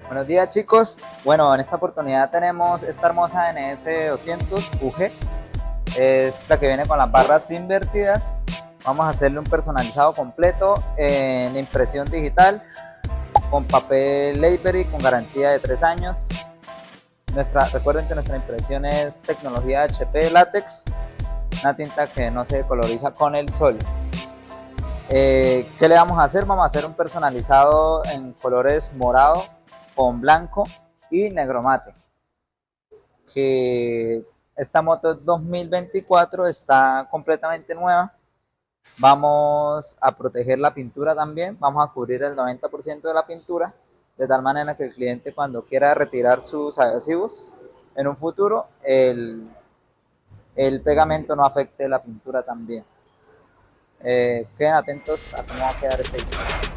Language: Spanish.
Buenos días chicos, bueno en esta oportunidad tenemos esta hermosa NS200 UG, es la que viene con las barras invertidas. Vamos a hacerle un personalizado completo en impresión digital con papel Library con garantía de 3 años. Recuerden que nuestra impresión es tecnología HP látex, una tinta que no se coloriza con el sol. ¿Qué le vamos a hacer? Vamos a hacer un personalizado en colores morado con blanco y negro mate. Que esta moto 2024 está completamente nueva. Vamos a proteger la pintura también, vamos a cubrir el 90% de la pintura, de tal manera que el cliente cuando quiera retirar sus adhesivos en un futuro, el pegamento no afecte la pintura también. Queden atentos a cómo va a quedar este diseño.